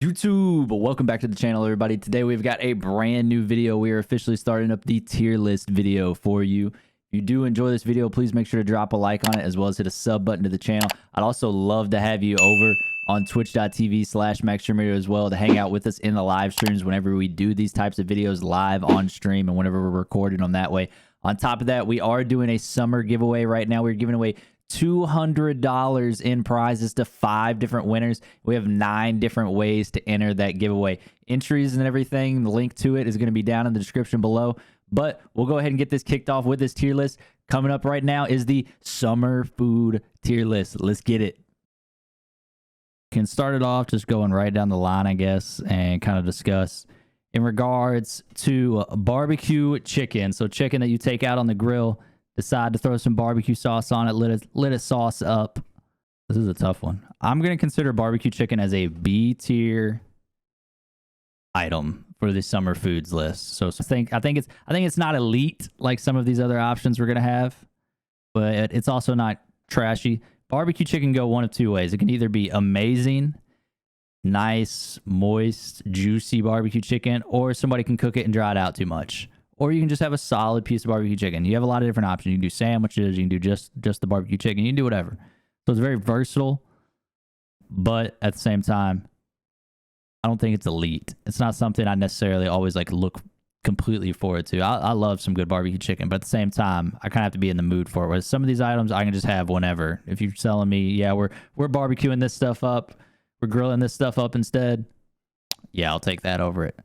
YouTube, welcome back to the channel, everybody. Today we've got a brand new video. We are officially starting up the tier list video for you. If you do enjoy this video, please make sure to drop a like on it, as well as hit a sub button to the channel. I'd also love to have you over on twitch.tv/MaxStreamRadio as well to hang out with us in the live streams whenever we do these types of videos live on stream and whenever we're recording them that way. On top of that, we are doing a summer giveaway right now. We're giving away $200 in prizes to 5 different winners. We have 9 different ways to enter that giveaway. Entries and everything, the link to it is going to be down in the description below. But we'll go ahead and get this kicked off with this tier list. Coming up right now is the summer food tier list. Let's get it. Can start it off just going right down the line, I guess, and kind of discuss in regards to barbecue chicken. So chicken that you take out on the grill, decide to throw some barbecue sauce on it, lit a sauce up. This is a tough one. I'm going to consider barbecue chicken as a B tier item for the summer foods list. So I think it's not elite like some of these other options we're going to have, but it's also not trashy. Barbecue chicken go one of two ways. It can either be amazing, nice, moist, juicy barbecue chicken, or somebody can cook it and dry it out too much. Or you can just have a solid piece of barbecue chicken. You have a lot of different options. You can do sandwiches. You can do just the barbecue chicken. You can do whatever. So it's very versatile. But at the same time, I don't think it's elite. It's not something I necessarily always like look completely forward to. I love some good barbecue chicken, but at the same time, I kind of have to be in the mood for it. Whereas some of these items I can just have whenever. If you're telling me, yeah, we're barbecuing this stuff up, we're grilling this stuff up instead, yeah, I'll take that over it.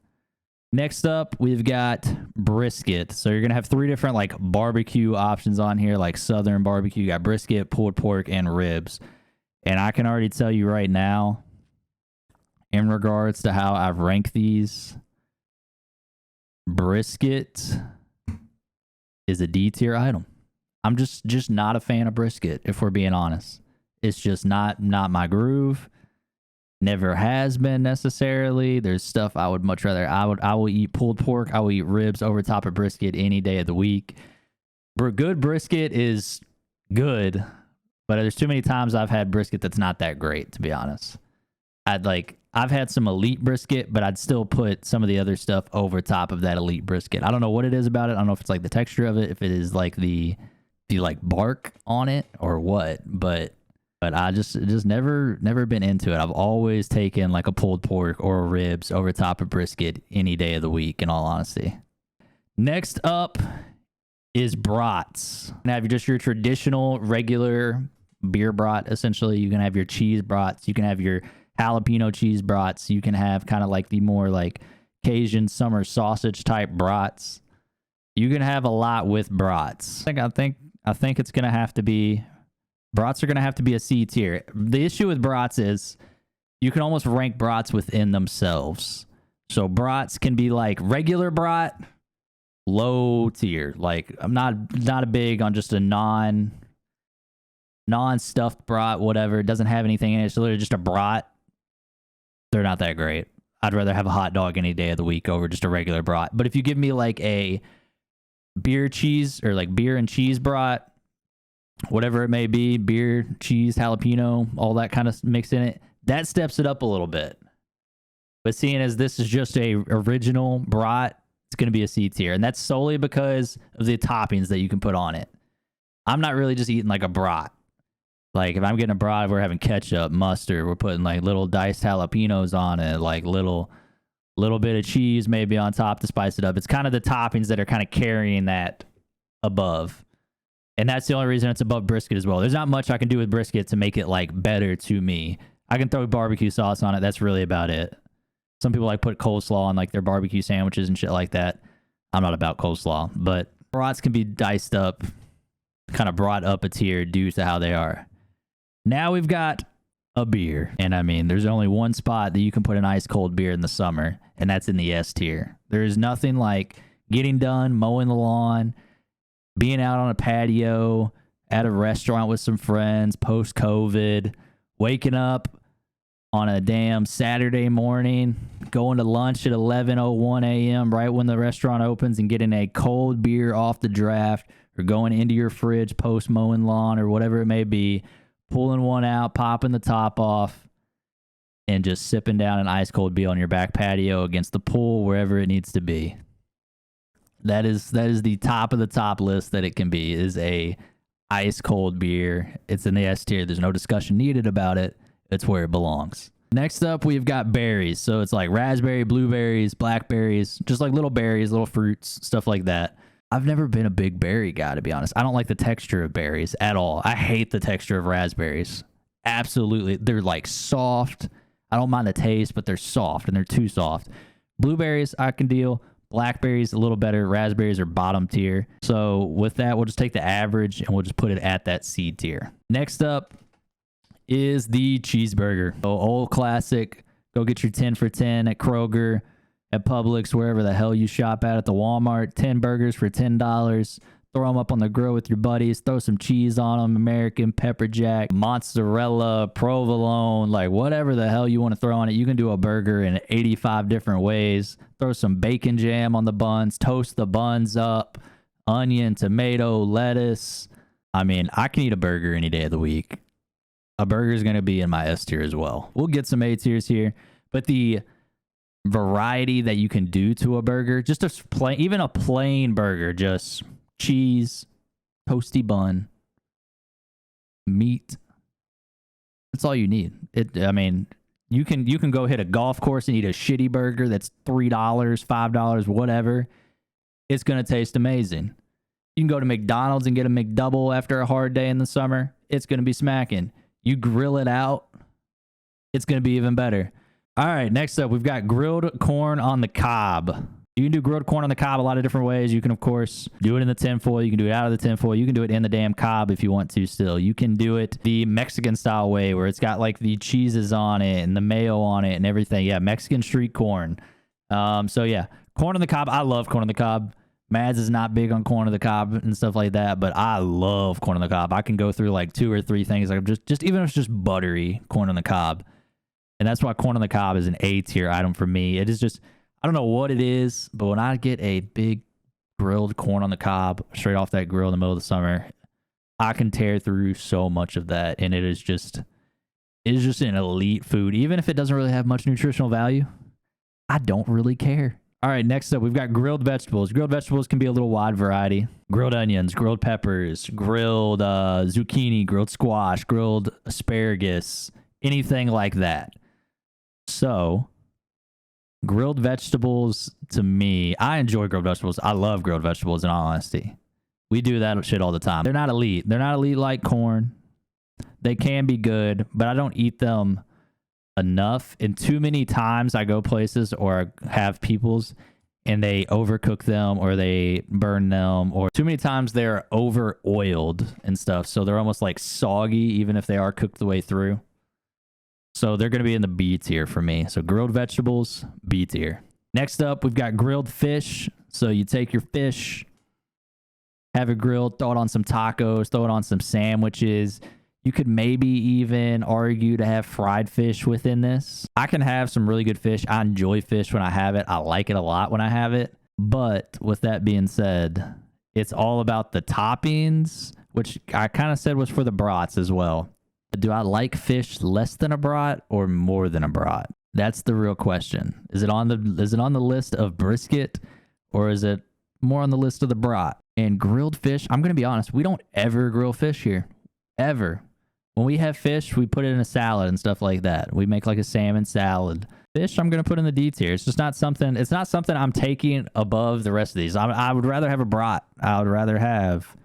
Next up, we've got brisket. So you're going to have 3 different like barbecue options on here, like Southern barbecue. You got brisket, pulled pork, and ribs. And I can already tell you right now, in regards to how I've ranked these, brisket is a D tier item. I'm just not a fan of brisket, if we're being honest. It's just not my groove. Never has been necessarily. There's stuff I would much rather. I will eat pulled pork. I will eat ribs over top of brisket any day of the week. Good brisket is good, but there's too many times I've had brisket that's not that great, to be honest. I've had some elite brisket, but I'd still put some of the other stuff over top of that elite brisket. I don't know what it is about it. I don't know if it's like the texture of it, if it is like the like bark on it or what, but I just never been into it. I've always taken like a pulled pork or ribs over top of brisket any day of the week, in all honesty. Next up is brats. Now, if you're just your traditional regular beer brat, essentially, you can have your cheese brats. You can have your jalapeno cheese brats. You can have kind of like the more like Cajun summer sausage type brats. You can have a lot with brats. I think it's gonna have to be. Brats are going to have to be a C tier. The issue with brats is you can almost rank brats within themselves. So brats can be like regular brat, low tier. Like I'm not a big on just a non-stuffed brat, whatever. It doesn't have anything in it. It's literally just a brat. They're not that great. I'd rather have a hot dog any day of the week over just a regular brat. But if you give me like a beer cheese or like beer and cheese brat, whatever it may be, beer, cheese, jalapeno, all that kind of mix in it, that steps it up a little bit. But seeing as this is just a original brat, it's going to be a C tier. And that's solely because of the toppings that you can put on it. I'm not really just eating like a brat. Like if I'm getting a brat, we're having ketchup, mustard, we're putting like little diced jalapenos on it, like little bit of cheese maybe on top to spice it up. It's kind of the toppings that are kind of carrying that above. And that's the only reason it's above brisket as well. There's not much I can do with brisket to make it like better to me. I can throw barbecue sauce on it. That's really about it. Some people like put coleslaw on like their barbecue sandwiches and shit like that. I'm not about coleslaw, but brats can be diced up, kind of brought up a tier due to how they are. Now we've got a beer. And I mean, there's only one spot that you can put an ice cold beer in the summer, and that's in the S tier. There is nothing like getting done, mowing the lawn, being out on a patio, at a restaurant with some friends, post-COVID, waking up on a damn Saturday morning, going to lunch at 11:01 a.m. right when the restaurant opens and getting a cold beer off the draft, or going into your fridge post-mowing lawn or whatever it may be, pulling one out, popping the top off, and just sipping down an ice cold beer on your back patio against the pool, wherever it needs to be. That is the top of the top list that it can be, is a ice cold beer. It's in the S tier. There's no discussion needed about it. It's where it belongs. Next up, we've got berries. So it's like raspberry, blueberries, blackberries, just like little berries, little fruits, stuff like that. I've never been a big berry guy, to be honest. I don't like the texture of berries at all. I hate the texture of raspberries. Absolutely. They're like soft. I don't mind the taste, but they're soft, and they're too soft. Blueberries, I can deal. Blackberries, a little better. Raspberries are bottom tier. So with that, we'll just take the average and we'll just put it at that C tier. Next up is the cheeseburger. So old classic. Go get your 10 for 10 at Kroger, at Publix, wherever the hell you shop at the Walmart. 10 burgers for $10. Throw them up on the grill with your buddies. Throw some cheese on them. American, pepper jack, mozzarella, provolone, like whatever the hell you want to throw on it. You can do a burger in 85 different ways. Throw some bacon jam on the buns. Toast the buns up. Onion, tomato, lettuce. I mean, I can eat a burger any day of the week. A burger is going to be in my S tier as well. We'll get some A tiers here. But the variety that you can do to a burger, just a plain, even a plain burger, just cheese, toasty bun, meat. That's all you need. I mean, you can go hit a golf course and eat a shitty burger that's $3, $5, whatever. It's gonna taste amazing. You can go to McDonald's and get a McDouble after a hard day in the summer. It's gonna be smacking. You grill it out, it's gonna be even better. All right, next up, we've got grilled corn on the cob. You can do grilled corn on the cob a lot of different ways. You can, of course, do it in the tinfoil. You can do it out of the tinfoil. You can do it in the damn cob if you want to still. You can do it the Mexican style way where it's got like the cheeses on it and the mayo on it and everything. Yeah, Mexican street corn. So yeah, corn on the cob. I love corn on the cob. Mads is not big on corn on the cob and stuff like that, but I love corn on the cob. I can go through like 2 or 3 things, like just even if it's just buttery corn on the cob. And that's why corn on the cob is an A tier item for me. It is just, I don't know what it is, but when I get a big grilled corn on the cob straight off that grill in the middle of the summer, I can tear through so much of that. And it is just an elite food. Even if it doesn't really have much nutritional value, I don't really care. All right, next up, we've got grilled vegetables. Grilled vegetables can be a little wide variety. Grilled onions, grilled peppers, grilled zucchini, grilled squash, grilled asparagus, anything like that. So, grilled vegetables, to me, I enjoy grilled vegetables. I love grilled vegetables, in all honesty. We do that shit all the time. They're not elite. They're not elite like corn. They can be good, but I don't eat them enough. And too many times I go places or have people's and they overcook them or they burn them, or too many times they're over oiled and stuff. So they're almost like soggy, even if they are cooked the way through. So they're going to be in the B tier for me. So grilled vegetables, B tier. Next up, we've got grilled fish. So you take your fish, have it grilled, throw it on some tacos, throw it on some sandwiches. You could maybe even argue to have fried fish within this. I can have some really good fish. I enjoy fish when I have it. I like it a lot when I have it. But with that being said, it's all about the toppings, which I kind of said was for the brats as well. Do I like fish less than a brat or more than a brat? That's the real question. Is it on the list of brisket, or is it more on the list of the brat? And grilled fish, I'm going to be honest, we don't ever grill fish here. Ever. When we have fish, we put it in a salad and stuff like that. We make like a salmon salad. Fish, I'm going to put in the D tier. It's just not something, I'm taking above the rest of these. I would rather have a brat. I would rather have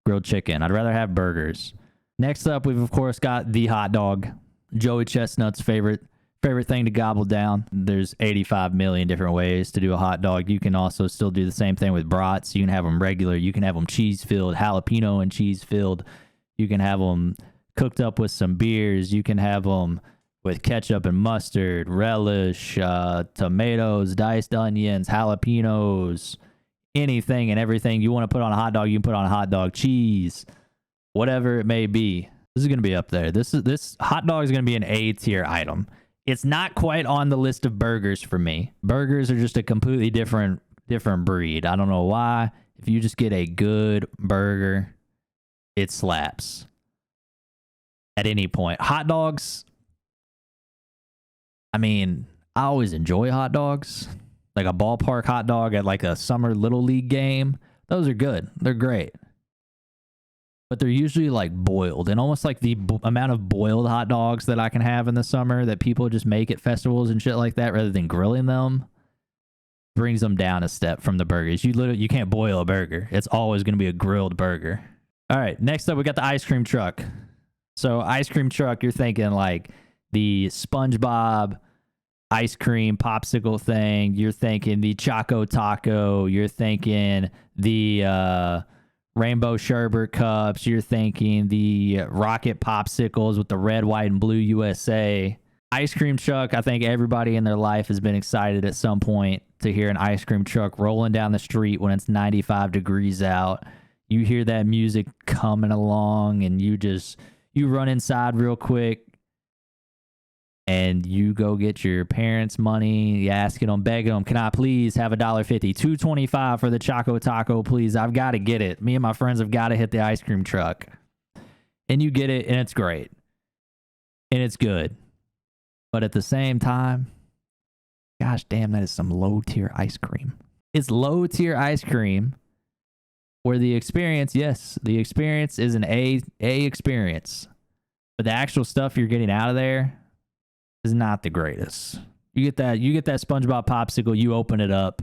grilled chicken. I'd rather have burgers. Next up, we've of course got the hot dog. Joey Chestnut's favorite thing to gobble down. There's 85 million different ways to do a hot dog. You can also still do the same thing with brats. You can have them regular. You can have them cheese filled, jalapeno and cheese filled. You can have them cooked up with some beers. You can have them with ketchup and mustard, relish, tomatoes, diced onions, jalapenos, anything and everything you want to put on a hot dog, you can put on a hot dog, cheese, whatever it may be. This is going to be up there. This hot dog is going to be an A tier item. It's not quite on the list of burgers for me. Burgers are just a completely different breed. I don't know why. If you just get a good burger, it slaps at any point. Hot dogs, I mean, I always enjoy hot dogs. Like a ballpark hot dog at like a summer little league game. Those are good. They're great. But they're usually like boiled, and almost like the amount of boiled hot dogs that I can have in the summer that people just make at festivals and shit like that rather than grilling them brings them down a step from the burgers. You can't boil a burger. It's always going to be a grilled burger. All right, next up we got the ice cream truck. So ice cream truck, you're thinking like the SpongeBob ice cream popsicle thing. You're thinking the Choco Taco. You're thinking the rainbow sherbet cups. You're thinking the rocket popsicles with the red, white, and blue USA. Ice cream truck, I think everybody in their life has been excited at some point to hear an ice cream truck rolling down the street when it's 95 degrees out. You hear that music coming along, and you run inside real quick, and you go get your parents' money. You asking them, begging them, can I please have $1.50, $2.25 for the Choco Taco, please? I've got to get it. Me and my friends have got to hit the ice cream truck. And you get it, and it's great. And it's good. But at the same time, gosh damn, that is some low-tier ice cream. It's low-tier ice cream where the experience, yes, the experience is an A experience. But the actual stuff you're getting out of there is not the greatest. You get that SpongeBob popsicle, you open it up,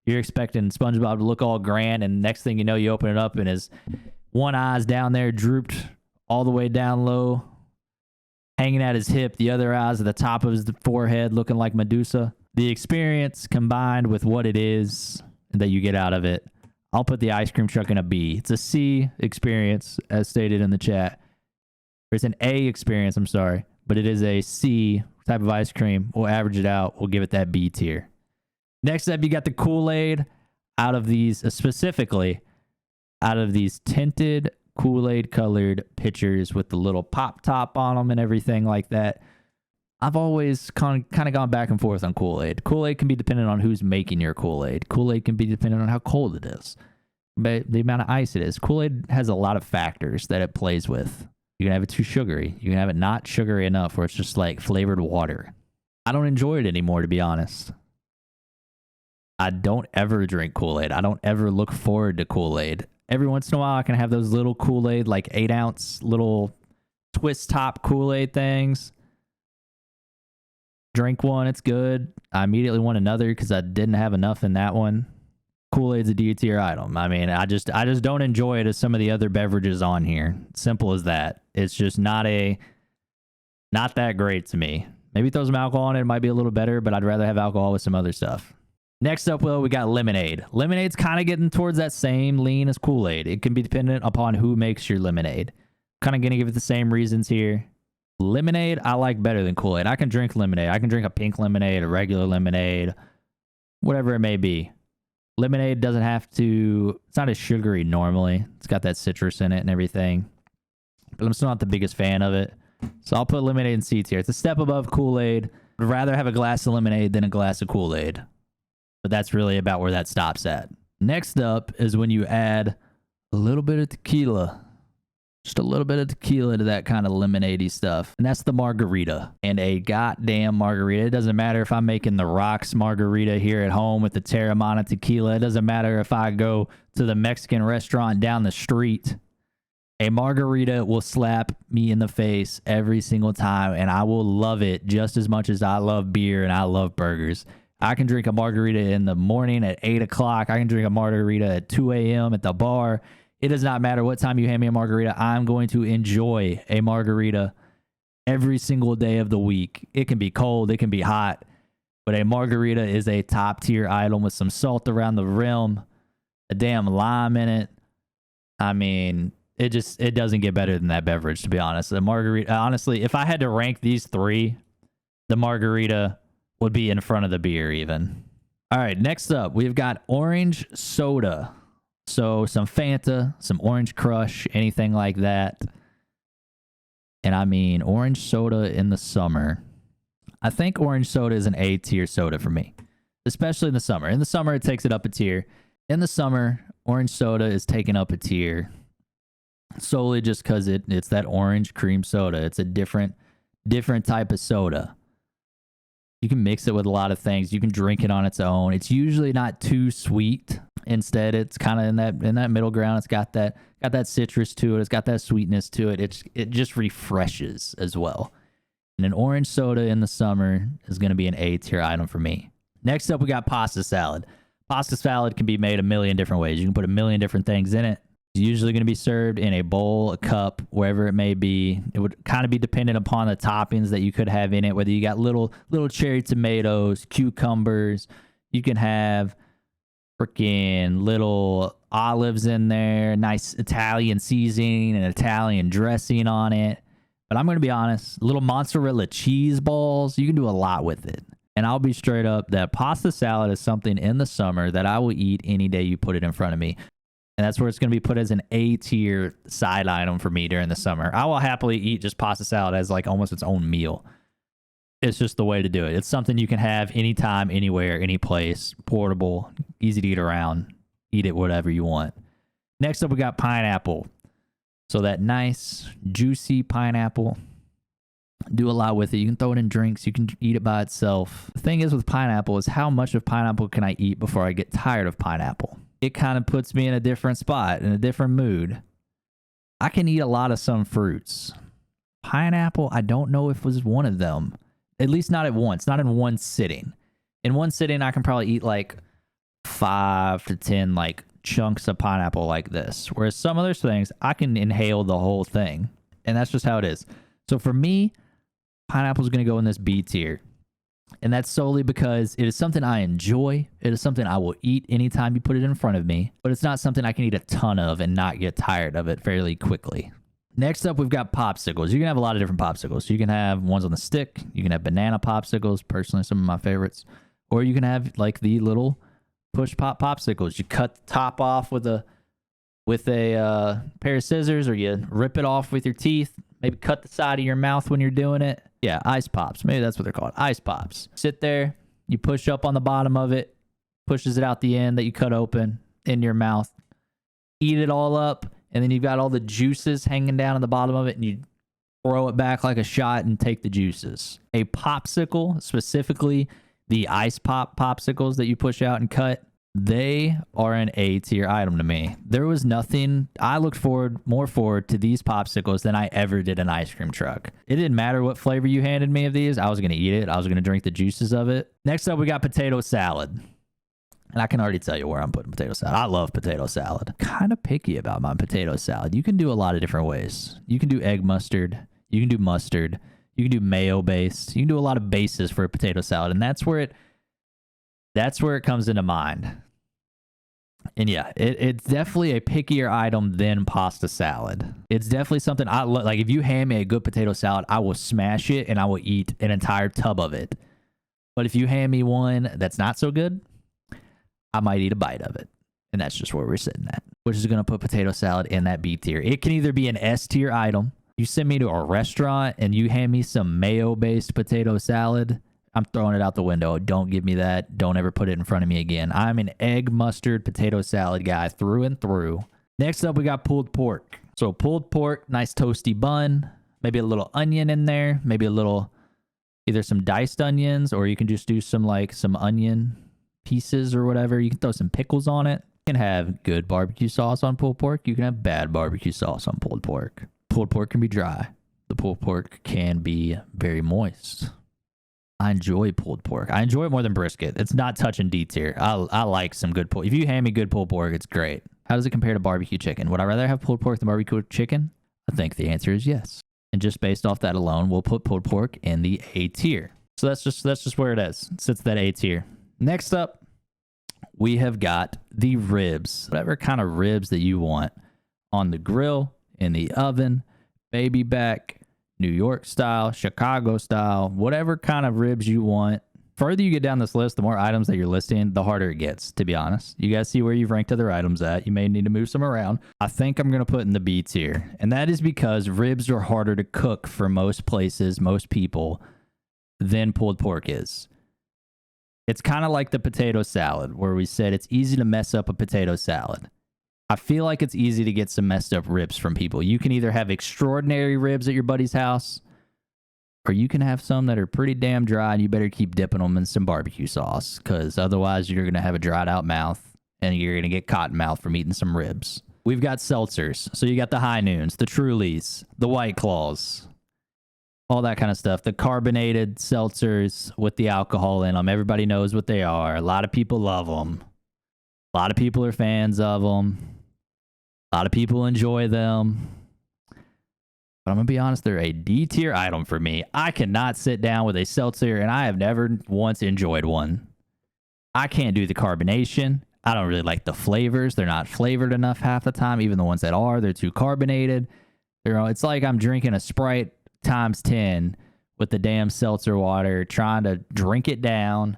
you're expecting SpongeBob to look all grand, and next thing you know, you open it up and his one eye's down there drooped all the way down low, hanging at his hip, the other eye's at the top of his forehead looking like Medusa. The experience combined with what it is that you get out of it, I'll put the ice cream truck in a B. It's a C experience, as stated in the chat. It's an A experience, I'm sorry, but it is a C type of ice cream. We'll average it out. We'll give it that B tier. Next up, you got the Kool-Aid out of these, specifically out of these tinted Kool-Aid colored pitchers with the little pop top on them and everything like that. I've always kind of gone back and forth on Kool-Aid. Kool-Aid can be dependent on who's making your Kool-Aid. Kool-Aid can be dependent on how cold it is, but the amount of ice it is. Kool-Aid has a lot of factors that it plays with. You can have it too sugary. You can have it not sugary enough where it's just like flavored water. I don't enjoy it anymore, to be honest. I don't ever drink Kool-Aid. I don't ever look forward to Kool-Aid. Every once in a while, I can have those little Kool-Aid, like 8-ounce little twist top Kool-Aid things. Drink one, it's good. I immediately want another because I didn't have enough in that one. Kool-Aid's a D tier item. I mean, I just don't enjoy it as some of the other beverages on here. Simple as that. It's just not that great to me. Maybe throw some alcohol in it, it might be a little better, but I'd rather have alcohol with some other stuff. Next up, well, we got lemonade. Lemonade's kind of getting towards that same lean as Kool-Aid. It can be dependent upon who makes your lemonade. Kind of going to give it the same reasons here. Lemonade, I like better than Kool-Aid. I can drink lemonade. I can drink a pink lemonade, a regular lemonade, whatever it may be. Lemonade doesn't have to, it's not as sugary normally. It's got that citrus in it and everything. But I'm still not the biggest fan of it. So I'll put lemonade in C tier. It's a step above Kool-Aid. I'd rather have a glass of lemonade than a glass of Kool-Aid. But that's really about where that stops at. Next up is when you add a little bit of tequila. Just a little bit of tequila to that kind of lemonade-y stuff. And that's the margarita. And a goddamn margarita. It doesn't matter if I'm making the Rocks margarita here at home with the Teremana tequila. It doesn't matter if I go to the Mexican restaurant down the street. A margarita will slap me in the face every single time. And I will love it just as much as I love beer and I love burgers. I can drink a margarita in the morning at 8 o'clock. I can drink a margarita at 2 a.m. at the bar. It does not matter what time you hand me a margarita. I'm going to enjoy a margarita every single day of the week. It can be cold. It can be hot. But a margarita is a top tier item with some salt around the rim, a damn lime in it. I mean, it doesn't get better than that beverage, to be honest. The margarita, honestly, if I had to rank these three, the margarita would be in front of the beer even. All right, next up, we've got orange soda. So some Fanta, some Orange Crush, anything like that. And I mean, orange soda in the summer. I think orange soda is an A tier soda for me, especially in the summer. In the summer, it takes it up a tier. In the summer, orange soda is taken up a tier solely just because it's that orange cream soda. It's a different type of soda. You can mix it with a lot of things. You can drink it on its own. It's usually not too sweet. Instead, it's kind of in that middle ground. It's got that citrus to it. It's got that sweetness to it. It just refreshes as well. And an orange soda in the summer is going to be an A tier item for me. Next up, we got pasta salad. Pasta salad can be made a million different ways. You can put a million different things in it. It's usually going to be served in a bowl, a cup, wherever it may be. It would kind of be dependent upon the toppings that you could have in it, whether you got little cherry tomatoes, cucumbers. You can have freaking little olives in there, nice Italian seasoning and Italian dressing on it. But I'm going to be honest, little mozzarella cheese balls, you can do a lot with it. And I'll be straight up that pasta salad is something in the summer that I will eat any day you put it in front of me. And that's where it's going to be put as an A tier side item for me during the summer. I will happily eat just pasta salad as like almost its own meal. It's just the way to do it. It's something you can have anytime, anywhere, any place, portable, easy to eat around. Eat it whatever you want. Next up, we got pineapple. So that nice, juicy pineapple. Do a lot with it. You can throw it in drinks. You can eat it by itself. The thing is with pineapple is how much of pineapple can I eat before I get tired of pineapple? It kind of puts me in a different spot, in a different mood. I can eat a lot of some fruits. Pineapple, I don't know if was one of them. At least not at once, not in one sitting. In one sitting, I can probably eat like 5 to 10 like chunks of pineapple like this. Whereas some other things, I can inhale the whole thing. And that's just how it is. So for me, pineapple is going to go in this B tier. And that's solely because it is something I enjoy. It is something I will eat anytime you put it in front of me. But it's not something I can eat a ton of and not get tired of it fairly quickly. Next up, we've got popsicles. You can have a lot of different popsicles. You can have ones on the stick. You can have banana popsicles, personally some of my favorites. Or you can have like the little push pop popsicles. You cut the top off with a pair of scissors, or you rip it off with your teeth. Maybe cut the side of your mouth when you're doing it. Yeah, ice pops. Maybe that's what they're called. Ice pops. Sit there. You push up on the bottom of it. Pushes it out the end that you cut open in your mouth. Eat it all up. And then you've got all the juices hanging down at the bottom of it, and you throw it back like a shot and take the juices. A popsicle, specifically the ice pop popsicles that you push out and cut, they are an A tier item to me. There was nothing, I looked more forward to these popsicles than I ever did an ice cream truck. It didn't matter what flavor you handed me of these. I was going to eat it. I was going to drink the juices of it. Next up, we got potato salad. And I can already tell you where I'm putting potato salad. I love potato salad. Kind of picky about my potato salad. You can do a lot of different ways. You can do egg mustard. You can do mustard. You can do mayo based. You can do a lot of bases for a potato salad. And that's where it comes into mind. And yeah, it's definitely a pickier item than pasta salad. It's definitely something I like. If you hand me a good potato salad, I will smash it and I will eat an entire tub of it. But if you hand me one that's not so good, I might eat a bite of it. And that's just where we're sitting at, which is going to put potato salad in that B tier. It can either be an S tier item. You send me to a restaurant and you hand me some mayo-based potato salad, I'm throwing it out the window. Don't give me that. Don't ever put it in front of me again. I'm an egg mustard potato salad guy through and through. Next up, we got pulled pork. So pulled pork, nice toasty bun, maybe a little onion in there, maybe a little, either some diced onions, or you can just do some onion pieces or whatever. You can throw some pickles on it. You can have good barbecue sauce on pulled pork. You can have bad barbecue sauce on pulled pork. Pulled pork can be dry. The pulled pork can be very moist. I enjoy pulled pork. I enjoy it more than brisket. It's not touching D tier. I like some good pulled. If you hand me good pulled pork, it's great. How does it compare to barbecue chicken? Would I rather have pulled pork than barbecue chicken? I think the answer is yes. And just based off that alone, we'll put pulled pork in the A tier. So that's just where it is. It sits that A tier. Next up, we have got the ribs. Whatever kind of ribs that you want. On the grill, in the oven, baby back, New York style, Chicago style, whatever kind of ribs you want. Further you get down this list, the more items that you're listing, the harder it gets, to be honest. You guys see where you've ranked other items at. You may need to move some around. I think I'm going to put in the B tier. And that is because ribs are harder to cook for most places, most people, than pulled pork is. It's kind of like the potato salad, where we said it's easy to mess up a potato salad. I feel like it's easy to get some messed up ribs from people. You can either have extraordinary ribs at your buddy's house, or you can have some that are pretty damn dry, and you better keep dipping them in some barbecue sauce, because otherwise you're going to have a dried out mouth, and you're going to get cotton mouth from eating some ribs. We've got seltzers. So you got the High Noons, the Trulies, the White Claws, all that kind of stuff. The carbonated seltzers with the alcohol in them. Everybody knows what they are. A lot of people love them. A lot of people are fans of them. A lot of people enjoy them. But I'm going to be honest, they're a D tier item for me. I cannot sit down with a seltzer, and I have never once enjoyed one. I can't do the carbonation. I don't really like the flavors. They're not flavored enough half the time. Even the ones that are, they're too carbonated. It's like I'm drinking a Sprite times 10 with the damn seltzer water, trying to drink it down.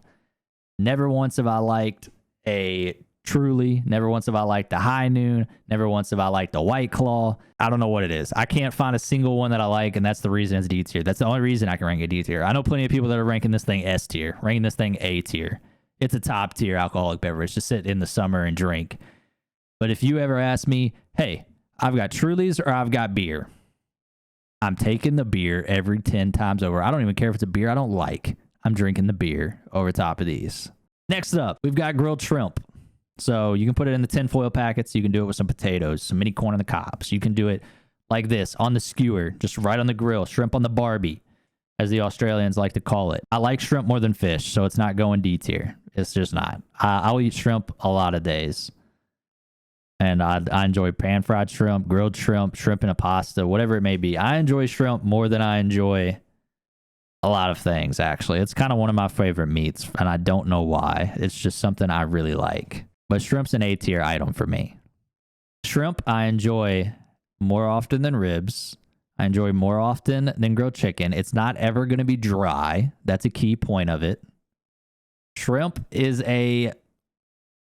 Never once have I liked a Truly. Never once have I liked the High Noon. Never once have I liked the White Claw. I don't know what it is. I can't find a single one that I like, and that's the reason it's D tier. That's the only reason I can rank it D tier. I know plenty of people that are ranking this thing S tier, ranking this thing A tier. It's a top tier alcoholic beverage to sit in the summer and drink. But if you ever ask me, hey, I've got Trulies or I've got beer, I'm taking the beer every 10 times over. I don't even care if it's a beer I don't like. I'm drinking the beer over top of these. Next up, we've got grilled shrimp. So you can put it in the tinfoil packets. You can do it with some potatoes, some mini corn on the cobs. You can do it like this on the skewer, just right on the grill, shrimp on the barbie, as the Australians like to call it. I like shrimp more than fish, so it's not going D tier. It's just not. I'll eat shrimp a lot of days. And I enjoy pan-fried shrimp, grilled shrimp, shrimp in a pasta, whatever it may be. I enjoy shrimp more than I enjoy a lot of things, actually. It's kind of one of my favorite meats, and I don't know why. It's just something I really like. But shrimp's an A tier item for me. Shrimp I enjoy more often than ribs. I enjoy more often than grilled chicken. It's not ever going to be dry. That's a key point of it. Shrimp is a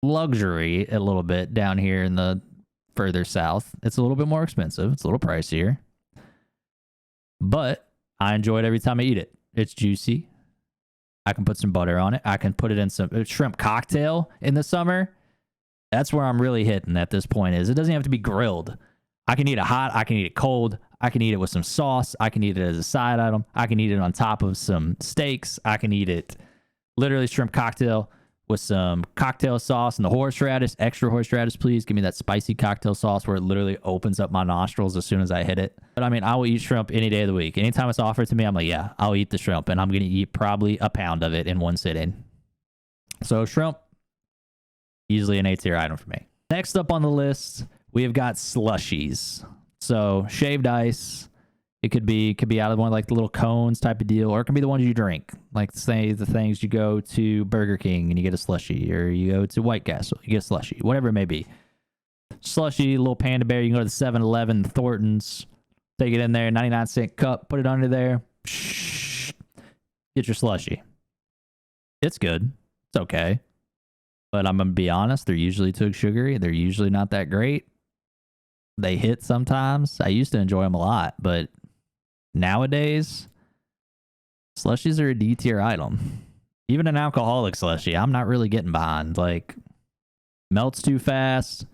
luxury a little bit down here in the further south. It's a little bit more expensive. It's a little pricier. But I enjoy it every time I eat it. It's juicy. I can put some butter on it. I can put it in some shrimp cocktail in the summer. That's where I'm really hitting at this point is it doesn't have to be grilled. I can eat it hot. I can eat it cold. I can eat it with some sauce. I can eat it as a side item. I can eat it on top of some steaks. I can eat it literally shrimp cocktail with some cocktail sauce and the horseradish, extra horseradish, please. Give me that spicy cocktail sauce where it literally opens up my nostrils as soon as I hit it. But I mean, I will eat shrimp any day of the week. Anytime it's offered to me, I'm like, yeah, I'll eat the shrimp. And I'm going to eat probably a pound of it in one sitting. So shrimp, easily an A tier item for me. Next up on the list, we have got slushies. So shaved ice. It could be out of one of like the little cones type of deal, or it can be the ones you drink. Like say the things you go to Burger King and you get a slushie, or you go to White Castle, you get a slushie, whatever it may be. Slushie, little Panda Bear, you can go to the 7-Eleven, Thornton's, take it in there, 99-cent cup, put it under there, get your slushie. It's good. It's okay. But I'm going to be honest, they're usually too sugary. They're usually not that great. They hit sometimes. I used to enjoy them a lot, but nowadays, slushies are a D tier item. Even an alcoholic slushie, I'm not really getting behind. Like, melts too fast.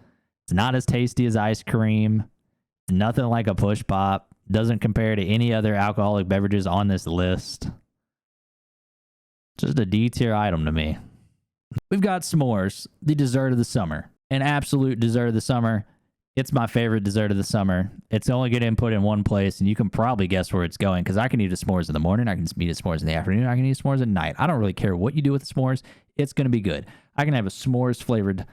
It's not as tasty as ice cream. Nothing like a push pop. Doesn't compare to any other alcoholic beverages on this list. Just a D tier item to me. We've got s'mores, the dessert of the summer. An absolute dessert of the summer. It's my favorite dessert of the summer. It's only going to input in one place, and you can probably guess where it's going, because I can eat a s'mores in the morning, I can eat a s'mores in the afternoon, I can eat s'mores at night. I don't really care what you do with the s'mores. It's going to be good. I can have a s'mores flavored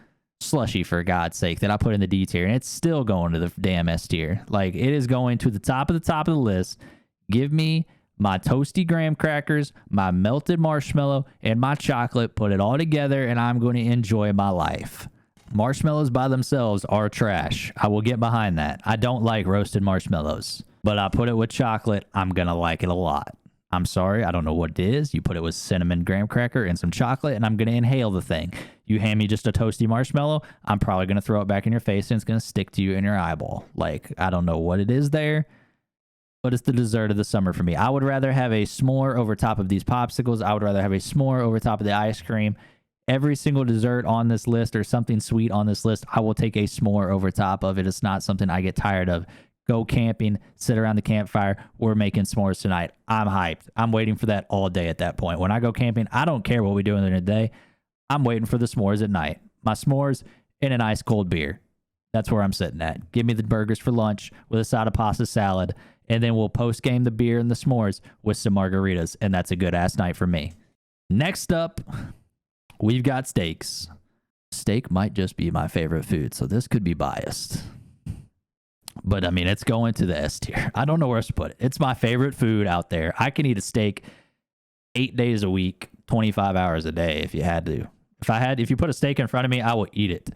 slushie, for God's sake, that I put in the D tier, and it's still going to the damn S tier. Like, it is going to the top of the list. Give me my toasty graham crackers, my melted marshmallow, and my chocolate. Put it all together, and I'm going to enjoy my life. Marshmallows by themselves are trash. I will get behind that. I don't like roasted marshmallows, but I put it with chocolate. I'm going to like it a lot. I'm sorry, I don't know what it is. You put it with cinnamon graham cracker and some chocolate, and I'm going to inhale the thing. You hand me just a toasty marshmallow, I'm probably going to throw it back in your face, and it's going to stick to you in your eyeball. Like, I don't know what it is there, but it's the dessert of the summer for me. I would rather have a s'more over top of these popsicles. I would rather have a s'more over top of the ice cream. Every single dessert on this list or something sweet on this list, I will take a s'more over top of it. It's not something I get tired of. go camping, sit around the campfire. We're making s'mores tonight. I'm hyped. I'm waiting for that all day at that point. When I go camping, I don't care what we do in the day. I'm waiting for the s'mores at night. My s'mores and an ice cold beer. That's where I'm sitting at. Give me the burgers for lunch with a side of pasta salad, and then we'll post game the beer and the s'mores with some margaritas, and that's a good ass night for me. Next up, we've got steaks. Steak might just be my favorite food, so this could be biased. But I mean, it's going to the S tier. I don't know where else to put it. It's my favorite food out there. I can eat a steak 8 days a week, 25 hours a day if you had to. If you put a steak in front of me, I will eat it.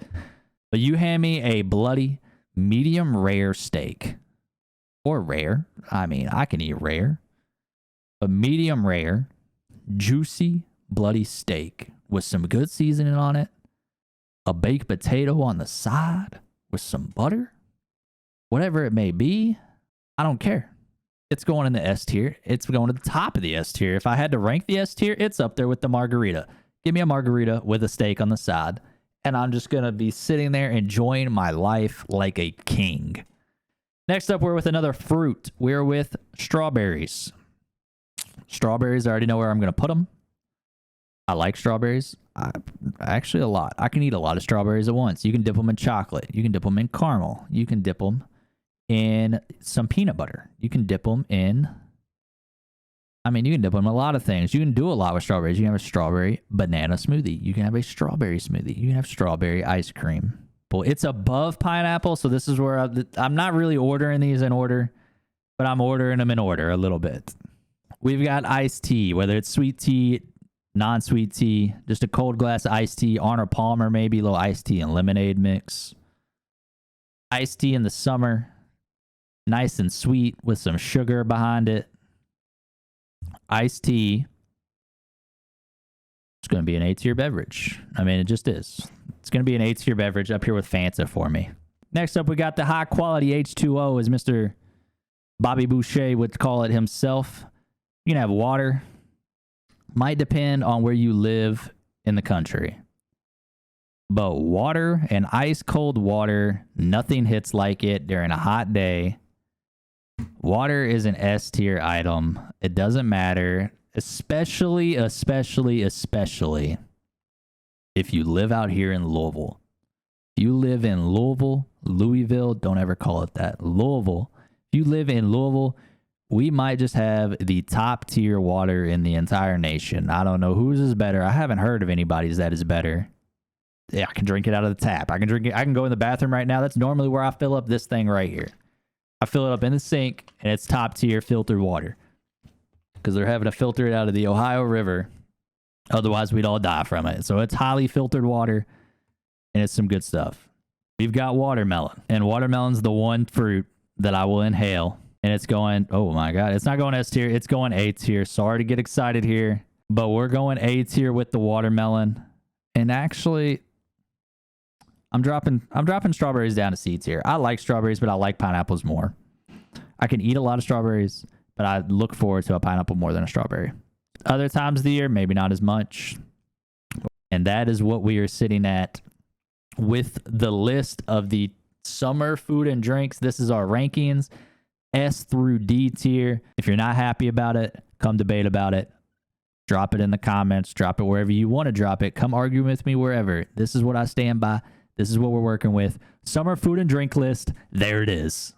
But you hand me a bloody medium rare steak, or rare. I mean, I can eat rare. A medium rare, juicy, bloody steak with some good seasoning on it, a baked potato on the side with some butter, whatever it may be, I don't care. It's going in the S tier. It's going to the top of the S tier. If I had to rank the S tier, it's up there with the margarita. Give me a margarita with a steak on the side, and I'm just going to be sitting there enjoying my life like a king. Next up, we're with another fruit. We're with strawberries. Strawberries, I already know where I'm going to put them. I like strawberries. Actually, a lot. I can eat a lot of strawberries at once. You can dip them in chocolate. You can dip them in caramel. You can dip them in some peanut butter. You can dip them in... you can dip them in a lot of things. You can do a lot with strawberries. You can have a strawberry banana smoothie. You can have a strawberry smoothie. You can have strawberry ice cream. Well, it's above pineapple, so this is where I'm not really ordering these in order, but I'm ordering them in order a little bit. We've got iced tea, whether it's sweet tea, non-sweet tea, just a cold glass of iced tea, Arnold Palmer maybe, a little iced tea and lemonade mix. Iced tea in the summer, nice and sweet with some sugar behind it. Iced tea. It's going to be an A-tier beverage. I mean, it just is. It's going to be an A-tier beverage up here with Fanta for me. Next up, we got the high-quality H2O, as Mr. Bobby Boucher would call it himself. You can have water. Might depend on where you live in the country. But water and ice-cold water, nothing hits like it during a hot day. Water is an S-tier item. It doesn't matter, especially if you live out here in Louisville. If you live in Louisville, Louisville, don't ever call it that, Louisville. If you live in Louisville, we might just have the top tier water in the entire nation. I don't know whose is better. I haven't heard of anybody's that is better. Yeah, I can drink it out of the tap. I can drink it. I can go in the bathroom right now. That's normally where I fill up this thing right here. I fill it up in the sink, and it's top tier filtered water. Because they're having to filter it out of the Ohio River. Otherwise, we'd all die from it. So it's highly filtered water, and it's some good stuff. We've got watermelon, and watermelon's the one fruit that I will inhale. And it's going, oh my God, it's not going S tier, it's going A tier. Sorry to get excited here, but we're going A tier with the watermelon. And actually, I'm dropping strawberries down to C tier. I like strawberries, but I like pineapples more. I can eat a lot of strawberries, but I look forward to a pineapple more than a strawberry. Other times of the year, maybe not as much. And that is what we are sitting at with the list of the summer food and drinks. This is our rankings. S through D tier. If you're not happy about it, come debate about it. Drop it in the comments. Drop it wherever you want to drop it. Come argue with me wherever. This is what I stand by. This is what we're working with. Summer food and drink list. There it is.